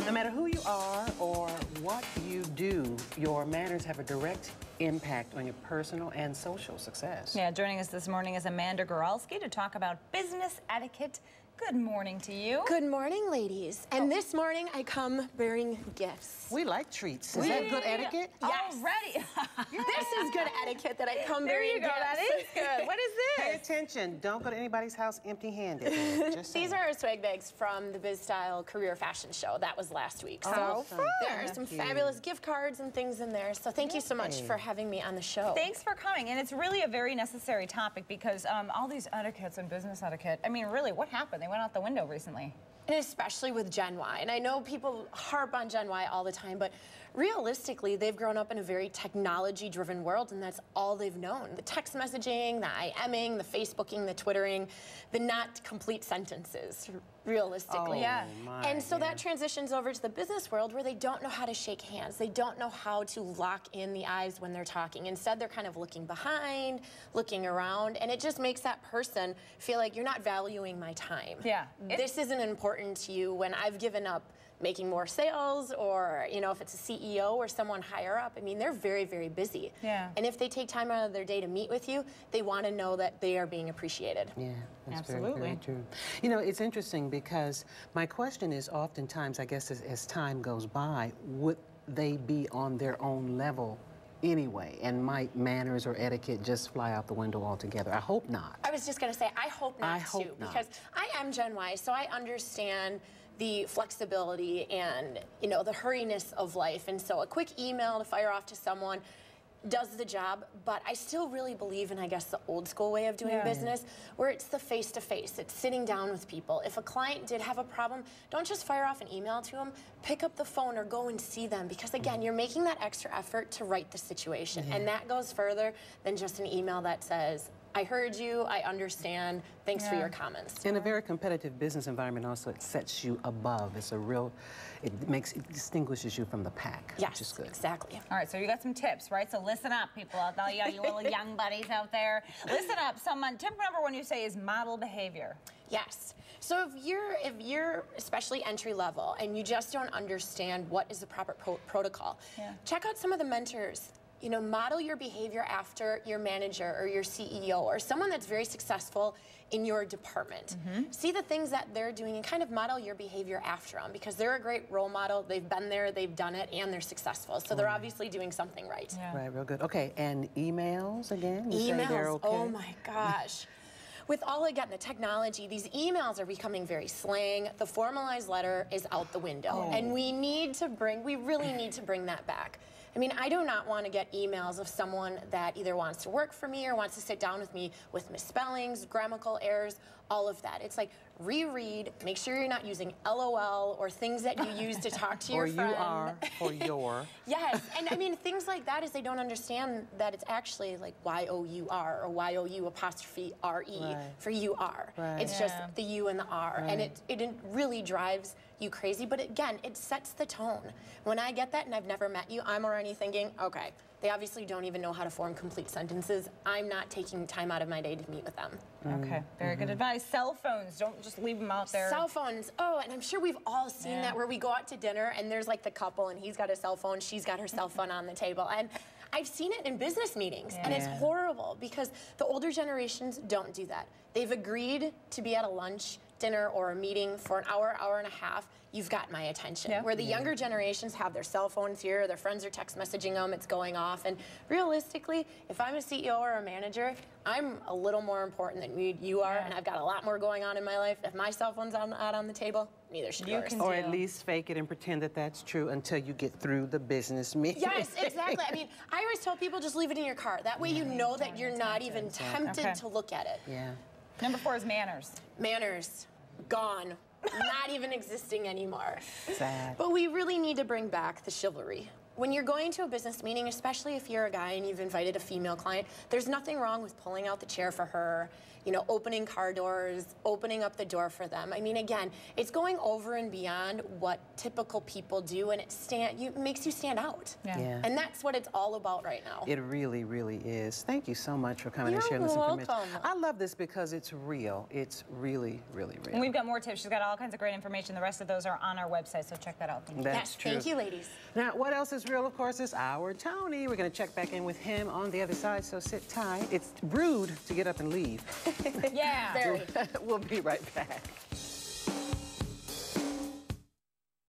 No matter who you are or what you do, your manners have a direct impact on your personal and social success. Yeah, joining us this morning is Amanda Goralski to talk about business etiquette. Good morning to you. Good morning, ladies. And this morning I come bearing gifts. We like treats. Is that good etiquette? Yes. Already. This is good etiquette that I come bearing gifts. That is good. What is Pay this? attention. Don't go to anybody's house empty-handed. Just saying. These are our swag bags from the Biz Style Career Fashion Show. That was last week. So Awesome. there are some fabulous gift cards and things in there. So thank you so much for having me on the show. Thanks for coming. And it's really a very necessary topic because all these etiquettes and business etiquette, I mean, really, what happened? They went out the window recently. And especially with Gen Y. And I know people harp on Gen Y all the time, but realistically, they've grown up in a very technology-driven world, and that's all they've known. The text messaging, the IMing, the Facebooking, the Twittering, the not complete sentences, realistically. Oh, Yeah. And so that transitions over to the business world where they don't know how to shake hands. They don't know how to lock in the eyes when they're talking. Instead, they're kind of looking behind, looking around, and it just makes that person feel like you're not valuing my time. Yeah. This isn't important to you when I've given up making more sales, or, you know, if it's a CEO or someone higher up. I mean, they're very, very busy. Yeah. And if they take time out of their day to meet with you, they want to know that they are being appreciated. Yeah, that's Absolutely. very, very true. You know, it's interesting because my question is oftentimes, I guess, as time goes by, would they be on their own level anyway? And might manners or etiquette just fly out the window altogether? I hope not. I was just going to say, I hope not, I hope too, not. because I am Gen Y, so I understand the flexibility and, you know, the hurriness of life. And so a quick email to fire off to someone does the job, but I still really believe in, I guess, the old school way of doing business, where it's the face-to-face. It's sitting down with people. If a client did have a problem, don't just fire off an email to them. Pick up the phone or go and see them, because, again, you're making that extra effort to right the situation. And that goes further than just an email that says, I heard you, I understand, thanks for your comments. In a very competitive business environment also, it sets you above. It's a real, it distinguishes you from the pack, which is Yes, good. exactly. All right, so you got some tips, right? So listen up, people out there, you little young buddies out there. Listen up. Tip number one you say is model behavior. Yes. So if you're especially entry level and you just don't understand what is the proper protocol, check out some of the mentors. You know, model your behavior after your manager or your CEO or someone that's very successful in your department. See the things that they're doing and kind of model your behavior after them, because they're a great role model. They've been there, they've done it, and they're successful. So they're obviously doing something right. Right, real good. Okay, and emails again? You say they're Emails, okay? oh my gosh. With all, again, the technology, these emails are becoming very slang. The formalized letter is out the window. And we really need to bring that back. I mean, I do not want to get emails of someone that either wants to work for me or wants to sit down with me with misspellings, grammatical errors, all of that. It's like, reread, make sure you're not using LOL or things that you use to talk to your friend. Or you are, or your. Yes, and I mean, things like that is they don't understand that it's actually like Y-O-U-R or Y-O-U''RE for you are. It's just the U and the R, and it really drives you crazy, but again, it sets the tone. When I get that and I've never met you, I'm already thinking, okay, they obviously don't even know how to form complete sentences. I'm not taking time out of my day to meet with them. Okay, very good advice. Cell phones, don't just leave them out there. Cell phones, and I'm sure we've all seen that, where we go out to dinner and there's like the couple and he's got a cell phone, she's got her cell phone on the table. And I've seen it in business meetings, and it's horrible because the older generations don't do that. They've agreed to be at a lunch, dinner, or a meeting for an hour, hour and a half. You've got my attention. Where the younger generations have their cell phones here, their friends are text messaging them, it's going off. And realistically, if I'm a CEO or a manager, I'm a little more important than you are, and I've got a lot more going on in my life. If my cell phone's out on the table, neither should yours. Or at least fake it and pretend that that's true until you get through the business meeting. Yes, exactly. I mean, I always tell people just leave it in your car. That way you know that you're not even tempted to look at it. Number 4 is manners. Manners, gone. Not even existing anymore. Sad. But we really need to bring back the chivalry. When you're going to a business meeting, especially if you're a guy and you've invited a female client, there's nothing wrong with pulling out the chair for her, you know, opening car doors, opening up the door for them. I mean, again, it's going over and beyond what typical people do, and it makes you stand out. Yeah. And that's what it's all about right now. It really, really is. Thank you so much for coming and You're sharing this information. welcome. I love this because it's real. It's really, really real. And we've got more tips. She's got all kinds of great information. The rest of those are on our website, so check that out. Thank you. That's Yes, true. thank you, ladies. Now, what else is real, of course, is our Tony. We're going to check back in with him on the other side, so sit tight. It's rude to get up and leave. Yeah. Very. We'll be right back.